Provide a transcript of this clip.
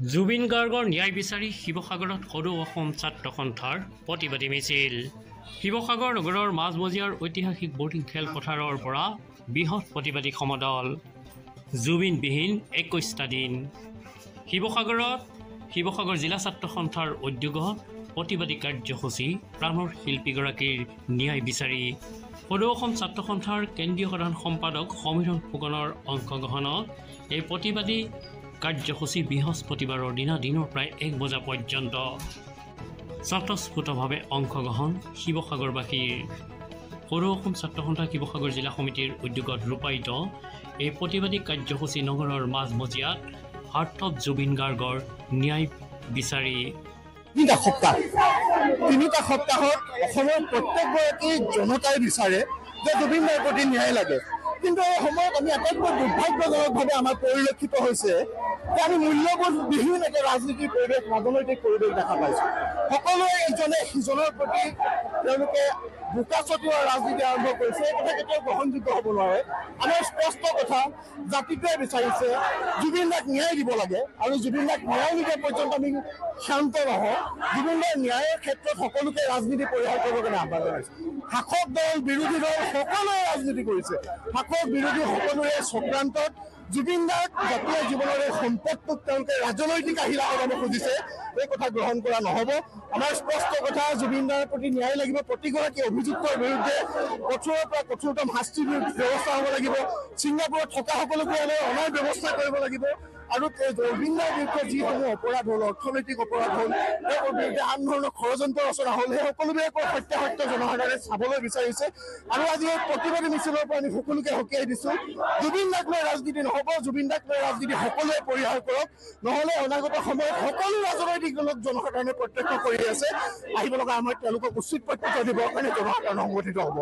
জুবিন গাৰ্গৰ ন্যায় বিচাৰি শিৱসাগৰত সৰু অসম ছাত্ৰ সন্থাৰ প্ৰতিবাদী মিছিল। শিৱসাগৰ নগৰৰ মাজমজিয়াৰ ঐতিহাসিক বৰ্ডিং খেলপথাৰৰ পৰা বৃহৎ প্ৰতিবাদী সমদল। জুবিনবিহীন ২১টা দিন। শিৱসাগৰ জিলা ছাত্ৰ সন্থাৰ উদ্যোগত প্ৰতিবাদী কাৰ্যসূচী প্ৰাণৰ শিল্পীগৰাকীৰ ন্যায় বিচাৰি। সৰু অসম ছাত্ৰ সন্থাৰ কেন্দ্ৰীয় সাধাৰণ সম্পাদক সমীৰণ ফুকনৰ অংশগ্ৰহণত এই প্ৰতিবাদী কাৰ্যসূচী বৃহস্পতিবাৰৰ দিনৰ প্ৰায় ১ বজা পৰ্যন্ত স্বতঃস্ফূৰ্তভাৱে অংশগ্ৰহণ শিৱসাগৰবাসীৰ। সৰু অসম ছাত্ৰ সন্থা শিৱসাগৰ জিলা সমিতিৰ উদ্যোগত ৰূপায়িত এই প্ৰতিবাদী কাৰ্যসূচী নগৰৰ মাজমজিয়াত হাৰ্থ জুবিন গাৰ্গৰ ন্যায় বিচাৰি। তিনিটা সপ্তাহত অসমৰ প্ৰত্যেকগৰাকী জনতাই বিচাৰে যে জুবিন দাৰ প্ৰতি ন্যায় লাগে। কিন্তু এই সময়ত আমি আটাইতকৈ দুৰ্ভাগ্যজনকভাৱে আমাৰ পৰিলক্ষিত হৈছে যে আমি মূল্যবোধবিহীন এটা ৰাজনীতিৰ পৰিৱেশ, ৰাজনৈতিক পৰিৱেশ দেখা পাইছোঁ। সকলোৱে ইজনে সিজনৰ প্ৰতি তেওঁলোকে বোকা ছটিওৱা ৰাজনীতি আৰম্ভ কৰিছে। এই কথা কেতিয়াও গ্ৰহণযোগ্য হ'ব নোৱাৰে। আমাৰ স্পষ্ট কথা, জাতিটোৱে বিচাৰিছে জুবিন দাক ন্যায় দিব লাগে আৰু জুবিন দাক ন্যায় নিদিয়া পৰ্যন্ত আমি শান্ত নহওঁ। জুবিন দাৰ ন্যায়ৰ ক্ষেত্ৰত সকলোকে ৰাজনীতি পৰিহাৰ কৰিবৰ কাৰণে আহ্বান জনাইছোঁ। শাসক দল, বিৰোধী দল সকলোৱে ৰাজনীতি কৰিছে। শাসক বিৰোধী সকলোৰে চক্ৰান্তত জুবিন দাক জাতীয় জীৱনৰ এই সম্পদটোক তেওঁলোকে ৰাজনৈতিক আহিলা কৰিব খুজিছে। এই কথা গ্ৰহণ কৰা নহ'ব। আমাৰ স্পষ্ট কথা, জুবিন দাৰ প্ৰতি ন্যায় লাগিব। প্ৰতিগৰাকী অভিযুক্তৰ বিৰুদ্ধে কঠোৰৰ পৰা কঠোৰতম শাস্তিৰ ব্যৱস্থা হ'ব লাগিব। ছিংগাপুৰত থকা সকলোকে অনাৰ ব্যৱস্থা কৰিব লাগিব। আৰু জুবিন দাৰ বিৰুদ্ধে যিসমূহ অপৰাধ হ'ল, অৰ্থনৈতিক অপৰাধ হ'ল, তেওঁৰ বিৰুদ্ধে আন ধৰণৰ ষড়যন্ত্ৰ ৰচনা হ'ল, সেই সকলোবিলাকৰ সত্যাসত্য জনসাধাৰণে চাবলৈ বিচাৰিছে। আৰু আজি এই প্ৰতিবাদী মিছিলৰ পৰা আমি সকলোকে সকীয়াই দিছোঁ, জুবিন দাক লৈ ৰাজনীতি নহ'ব। জুবিন দাক লৈ ৰাজনীতি সকলোৱে পৰিহাৰ কৰক, নহ'লে অনাগত সময়ত সকলো ৰাজনৈতিক দলক জনসাধাৰণে প্ৰত্যক্ষ কৰি আছে। আহিব লগা সময়ত তেওঁলোকক উচিত প্ৰত্যুত্তৰ দিবৰ কাৰণে জনসাধাৰণ সংগঠিত হ'ব।